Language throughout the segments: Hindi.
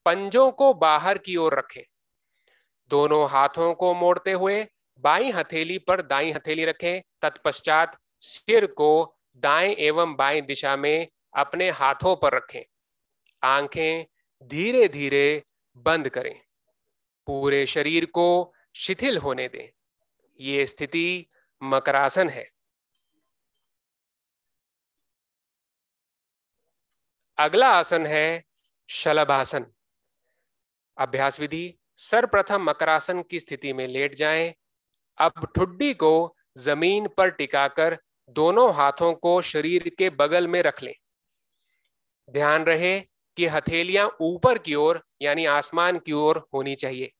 पंजों को बाहर की ओर रखें। दोनों हाथों को मोड़ते हुए बाईं हथेली पर दाईं हथेली रखें। तत्पश्चात सिर को दाएं एवं बाएं दिशा में अपने हाथों पर रखें। आंखें धीरे धीरे बंद करें। पूरे शरीर को शिथिल होने दें। ये स्थिति मकरासन है। अगला आसन है शलभासन। अभ्यास विधि: सर्वप्रथम मकरासन की स्थिति में लेट जाएं। अब ठुड्डी को जमीन पर टिकाकर दोनों हाथों को शरीर के बगल में रख लें। ध्यान रहे कि हथेलियां ऊपर की ओर यानी आसमान की ओर होनी चाहिए।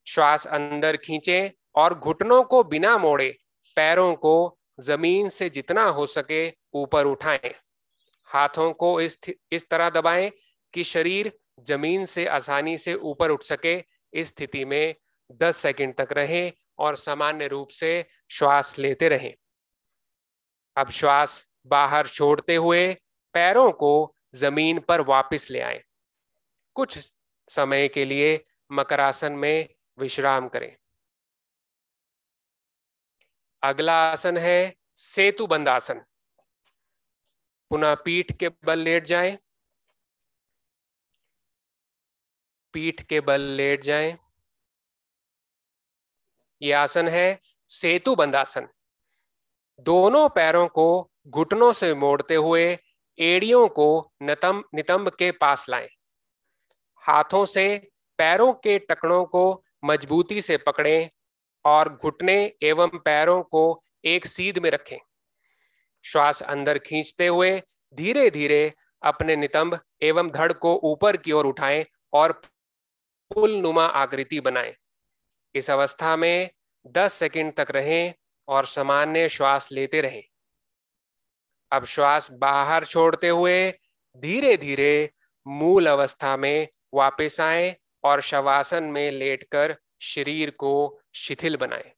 श्वास अंदर खींचें और घुटनों को बिना मोड़े पैरों को जमीन से जितना हो सके ऊपर उठाएं। हाथों को इस तरह दबाएं कि शरीर जमीन से आसानी से ऊपर उठ सके। इस स्थिति में 10 सेकंड तक रहें और सामान्य रूप से श्वास लेते रहें। अब श्वास बाहर छोड़ते हुए पैरों को जमीन पर वापस ले आएं। कुछ समय के लिए मकरासन में विश्राम करें। अगला आसन है सेतुबंध आसन। पुनः पीठ के बल लेट जाएं। पीठ के बल लेट जाएं। यह आसन है सेतुबंध आसन। दोनों पैरों को घुटनों से मोड़ते हुए एड़ियों को नितंब के पास लाएं। हाथों से पैरों के टखनों को मजबूती से पकड़ें और घुटने एवं पैरों को एक सीध में रखें। श्वास अंदर खींचते हुए धीरे धीरे अपने नितंब एवं धड़ को ऊपर की ओर उठाएं और पुल नुमा आकृति बनाएं। इस अवस्था में 10 सेकंड तक रहें और सामान्य श्वास लेते रहें। अब श्वास बाहर छोड़ते हुए धीरे धीरे मूल अवस्था में वापस आएं और शवासन में लेटकर शरीर को शिथिल बनाएं।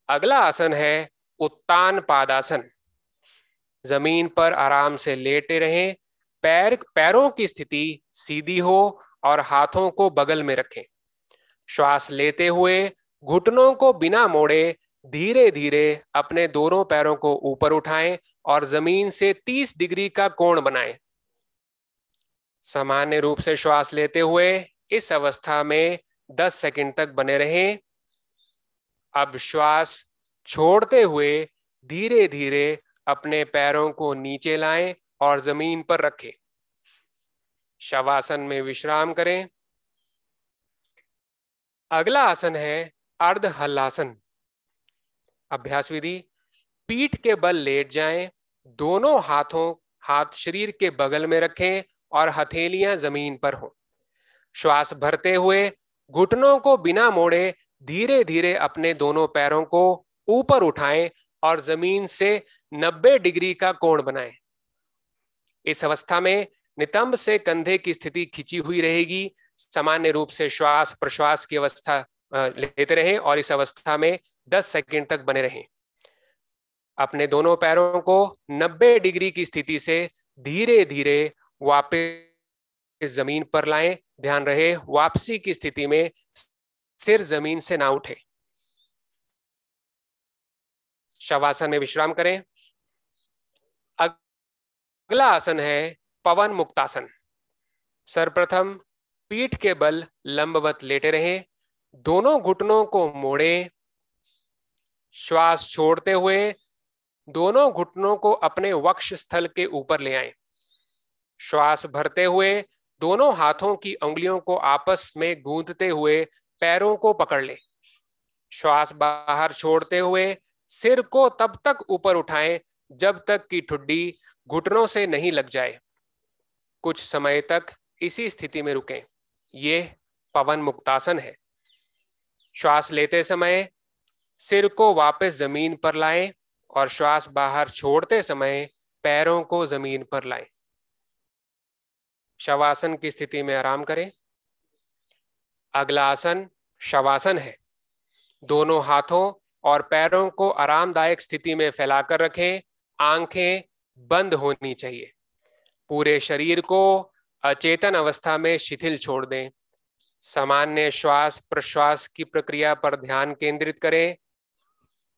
अगला आसन है उत्तान पादासन। जमीन पर आराम से लेटे रहें। पैरों की स्थिति सीधी हो और हाथों को बगल में रखें। श्वास लेते हुए घुटनों को बिना मोड़े धीरे धीरे अपने दोनों पैरों को ऊपर उठाएं और जमीन से 30 डिग्री का कोण बनाएं। सामान्य रूप से श्वास लेते हुए इस अवस्था में 10 सेकंड तक बने रहें। अब श्वास छोड़ते हुए धीरे धीरे अपने पैरों को नीचे लाएं और जमीन पर रखें। शवासन में विश्राम करें। अगला आसन है अर्ध हलासन। अभ्यास विधि: पीठ के बल लेट जाएं। दोनों हाथ शरीर के बगल में रखें और हथेलियां जमीन पर हों। श्वास भरते हुए घुटनों को बिना मोड़े धीरे धीरे अपने दोनों पैरों को ऊपर उठाएं और जमीन से 90 डिग्री का कोण बनाएं। इस अवस्था में नितंब से कंधे की स्थिति खिंची हुई रहेगी। सामान्य रूप से श्वास प्रश्वास की अवस्था लेते रहें और इस अवस्था में 10 सेकंड तक बने रहें। अपने दोनों पैरों को 90 डिग्री की स्थिति से धीरे धीरे वापस जमीन पर लाएं। ध्यान रहे वापसी की स्थिति में सिर जमीन से ना उठे। शवासन में विश्राम करें। अगला आसन है पवन मुक्तासन। सर्वप्रथम पीठ के बल लंबवत लेटे रहें। दोनों घुटनों को मोड़ें। श्वास छोड़ते हुए दोनों घुटनों को अपने वक्ष स्थल के ऊपर ले आएं। श्वास भरते हुए दोनों हाथों की उंगलियों को आपस में गूंथते हुए पैरों को पकड़ लें। श्वास बाहर छोड़ते हुए सिर को तब तक ऊपर उठाएं जब तक कि ठुड्डी घुटनों से नहीं लग जाए। कुछ समय तक इसी स्थिति में रुकें। ये पवन मुक्तासन है। श्वास लेते समय सिर को वापस जमीन पर लाएं और श्वास बाहर छोड़ते समय पैरों को जमीन पर लाएं। शवासन की स्थिति में आराम करें। अगला आसन शवासन है। दोनों हाथों और पैरों को आरामदायक स्थिति में फैलाकर रखें। आंखें बंद होनी चाहिए। पूरे शरीर को अचेतन अवस्था में शिथिल छोड़ दें। सामान्य श्वास प्रश्वास की प्रक्रिया पर ध्यान केंद्रित करें।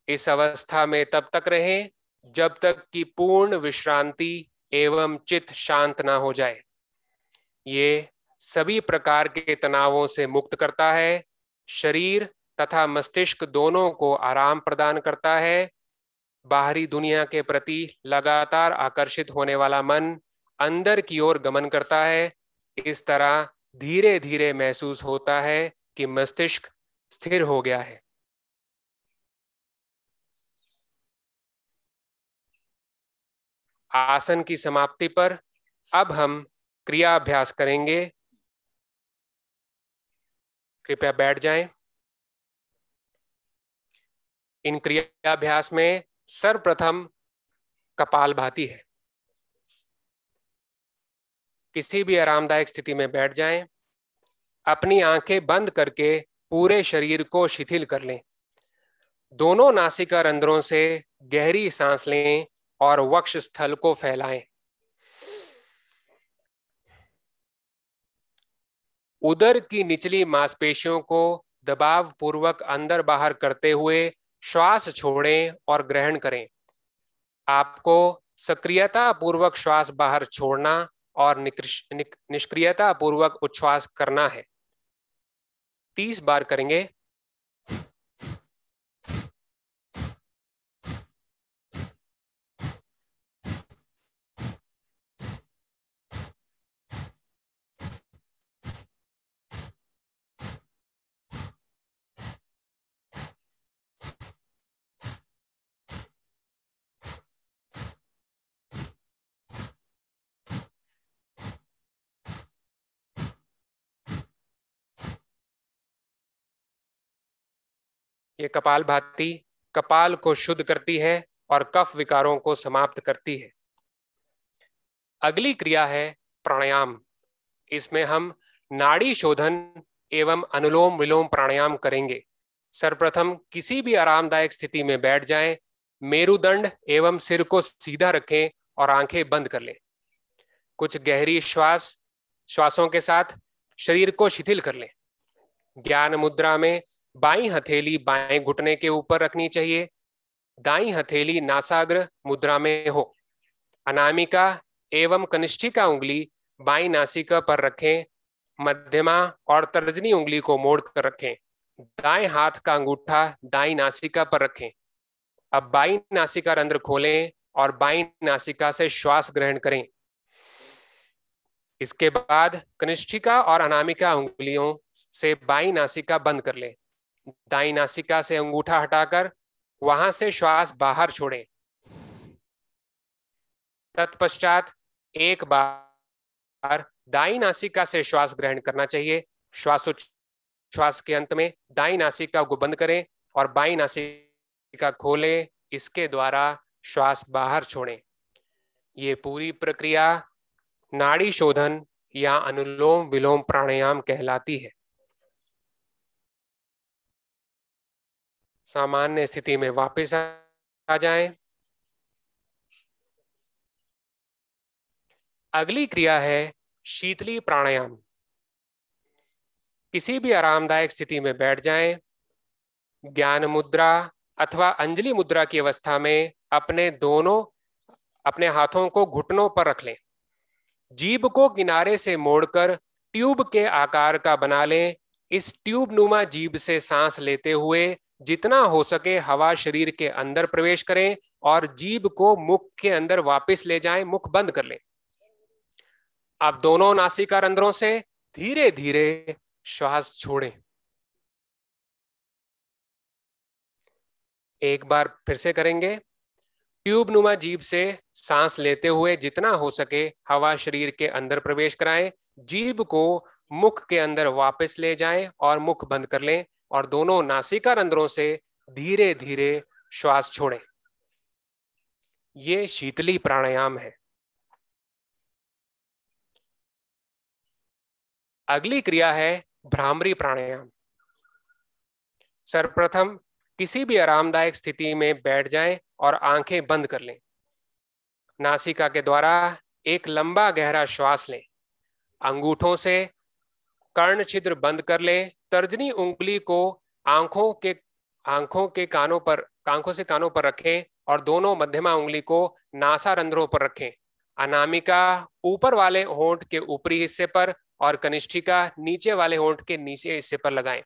इस अवस्था में तब तक रहें जब तक कि पूर्ण विश्रांति एवं चित्त शांत ना हो जाए। ये सभी प्रकार के तनावों से मुक्त करता है, शरीर तथा मस्तिष्क दोनों को आराम प्रदान करता है। बाहरी दुनिया के प्रति लगातार आकर्षित होने वाला मन अंदर की ओर गमन करता है। इस तरह धीरे धीरे महसूस होता है कि मस्तिष्क स्थिर हो गया है। आसन की समाप्ति पर अब हम क्रिया अभ्यास करेंगे। कृपया बैठ जाएं। इन क्रियाभ्यास में सर्वप्रथम कपालभाति है। किसी भी आरामदायक स्थिति में बैठ जाएं। अपनी आंखें बंद करके पूरे शरीर को शिथिल कर लें। दोनों नासिका रंध्रों से गहरी सांस लें और वक्ष स्थल को फैलाएं। उदर की निचली मांसपेशियों को दबाव पूर्वक अंदर बाहर करते हुए श्वास छोड़ें और ग्रहण करें। आपको सक्रियता पूर्वक श्वास बाहर छोड़ना और निष्क्रियता पूर्वक उच्छ्वास करना है। 30 बार करेंगे। ये कपालभाति कपाल को शुद्ध करती है और कफ विकारों को समाप्त करती है। अगली क्रिया है प्राणायाम। इसमें हम नाड़ी शोधन एवं अनुलोम विलोम प्राणायाम करेंगे। सर्वप्रथम किसी भी आरामदायक स्थिति में बैठ जाएं। मेरुदंड एवं सिर को सीधा रखें और आंखें बंद कर लें। कुछ गहरी श्वासों के साथ शरीर को शिथिल कर लें। ज्ञान मुद्रा में बाईं हथेली बाएं घुटने के ऊपर रखनी चाहिए। दाईं हथेली नासाग्र मुद्रा में हो। अनामिका एवं कनिष्ठिका उंगली बाईं नासिका पर रखें। मध्यमा और तर्जनी उंगली को मोड़ कर रखें। दाएं हाथ का अंगूठा दाईं नासिका पर रखें। अब बाईं नासिका रंध्र खोलें और बाईं नासिका से श्वास ग्रहण करें। इसके बाद कनिष्ठिका और अनामिका उंगलियों से बाईं नासिका बंद कर लें। दाईं नासिका से अंगूठा हटाकर वहां से श्वास बाहर छोड़ें। तत्पश्चात एक बार दाईं नासिका से श्वास ग्रहण करना चाहिए। श्वास के अंत में दाईं नासिका को बंद करें और बाईं नासिका खोलें। इसके द्वारा श्वास बाहर छोड़ें। ये पूरी प्रक्रिया नाड़ी शोधन या अनुलोम विलोम प्राणायाम कहलाती है। सामान्य स्थिति में वापस आ जाएं। अगली क्रिया है शीतली प्राणायाम। किसी भी आरामदायक स्थिति में बैठ जाएं। ज्ञान मुद्रा अथवा अंजलि मुद्रा की अवस्था में अपने हाथों को घुटनों पर रख लें। जीभ को किनारे से मोड़कर ट्यूब के आकार का बना लें। इस ट्यूब नुमा जीभ से सांस लेते हुए जितना हो सके हवा शरीर के अंदर प्रवेश करें और जीभ को मुख के अंदर वापस ले जाएं। मुख बंद कर लें। आप दोनों नासिका रंध्रों से धीरे धीरे श्वास छोड़ें। एक बार फिर से करेंगे। ट्यूब नुमा जीभ से सांस लेते हुए जितना हो सके हवा शरीर के अंदर प्रवेश कराएं। जीभ को मुख के अंदर वापस ले जाएं और मुख बंद कर लें और दोनों नासिका रंध्रों से धीरे धीरे श्वास छोड़ें। ये शीतली प्राणायाम है। अगली क्रिया है भ्रामरी प्राणायाम। सर्वप्रथम किसी भी आरामदायक स्थिति में बैठ जाएं और आंखें बंद कर लें। नासिका के द्वारा एक लंबा गहरा श्वास लें। अंगूठों से कर्ण छिद्र बंद कर लें। तर्जनी उंगली को आंखों से कानों पर रखें और दोनों मध्यमा उंगली को नासारंध्रों पर रखें। अनामिका ऊपर वाले होंठ के ऊपरी हिस्से पर और कनिष्ठिका नीचे वाले होंठ के नीचे हिस्से पर लगाएं।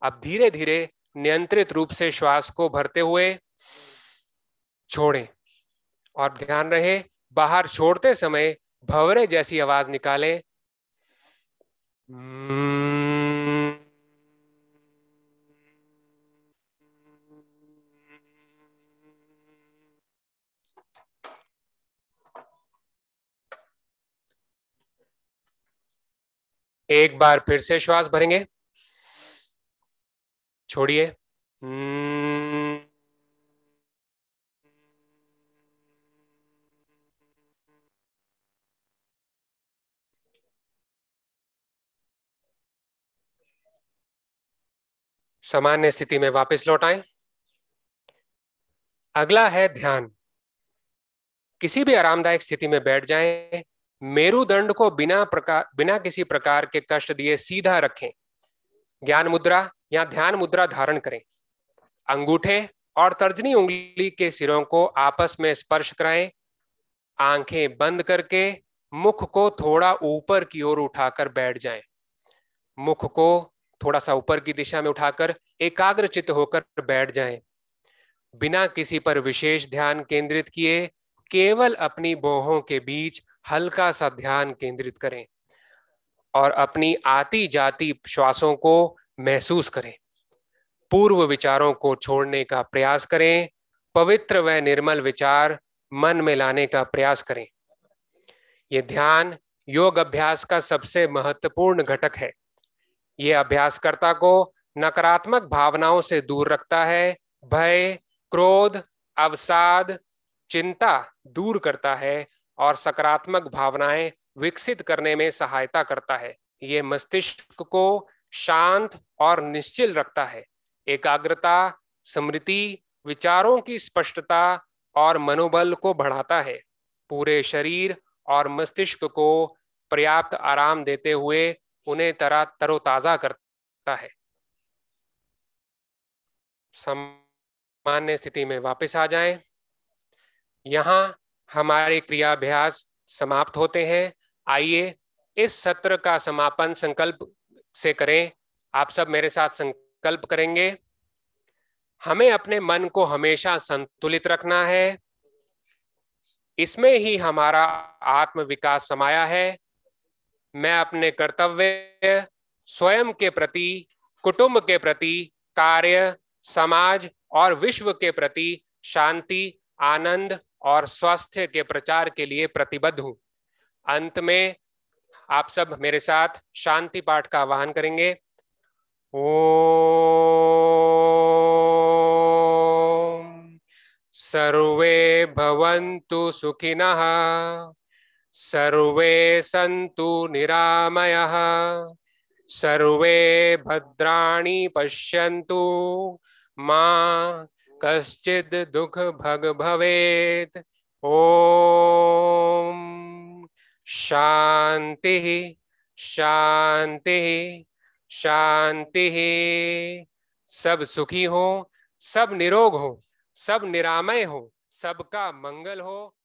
अब धीरे धीरे नियंत्रित रूप से श्वास को भरते हुए छोड़ें और ध्यान रहे बाहर छोड़ते समय भंवरे जैसी आवाज निकालें। एक बार फिर से श्वास भरेंगे, छोड़िए। सामान्य स्थिति में वापस लौट आएं। अगला है ध्यान। किसी भी आरामदायक स्थिति में बैठ जाएं। मेरुदंड को बिना किसी प्रकार के कष्ट दिए सीधा रखें। ज्ञान मुद्रा या ध्यान मुद्रा धारण करें। अंगूठे और तर्जनी उंगली के सिरों को आपस में स्पर्श कराएं। आंखें बंद करके मुख को थोड़ा ऊपर की ओर उठाकर बैठ जाएं। मुख को थोड़ा सा ऊपर की दिशा में उठाकर एकाग्रचित्त होकर बैठ जाएं। बिना किसी पर विशेष ध्यान केंद्रित किए केवल अपनी भौहों के बीच हल्का सा ध्यान केंद्रित करें और अपनी आती जाती श्वासों को महसूस करें। पूर्व विचारों को छोड़ने का प्रयास करें। पवित्र व निर्मल विचार मन में लाने का प्रयास करें। यह ध्यान योग अभ्यास का सबसे महत्वपूर्ण घटक है। यह अभ्यासकर्ता को नकारात्मक भावनाओं से दूर रखता है। भय, क्रोध, अवसाद, चिंता दूर करता है और सकारात्मक भावनाएं विकसित करने में सहायता करता है। यह मस्तिष्क को शांत और निश्चल रखता है। एकाग्रता, स्मृति, विचारों की स्पष्टता और मनोबल को बढ़ाता है। पूरे शरीर और मस्तिष्क को पर्याप्त आराम देते हुए उन्हें तरोताजा करता है। सामान्य स्थिति में वापस आ जाएं। यहाँ हमारे क्रियाभ्यास समाप्त होते हैं। आइए इस सत्र का समापन संकल्प से करें। आप सब मेरे साथ संकल्प करेंगे। हमें अपने मन को हमेशा संतुलित रखना है। इसमें ही हमारा आत्म विकास समाया है। मैं अपने कर्तव्य, स्वयं के प्रति, कुटुंब के प्रति, कार्य, समाज और विश्व के प्रति शांति, आनंद और स्वास्थ्य के प्रचार के लिए प्रतिबद्ध हूं। अंत में आप सब मेरे साथ शांति पाठ का आह्वान करेंगे। ओम सर्वे भवन्तु सुखिनः, सर्वे सन्तु निरामयः, सर्वे भद्राणि पश्यन्तु, मा कश्चित् दुःख भग भवेत्। ओम शांति शांति शांति। सब सुखी हो, सब निरोग हो, सब निरामय हो, सबका मंगल हो।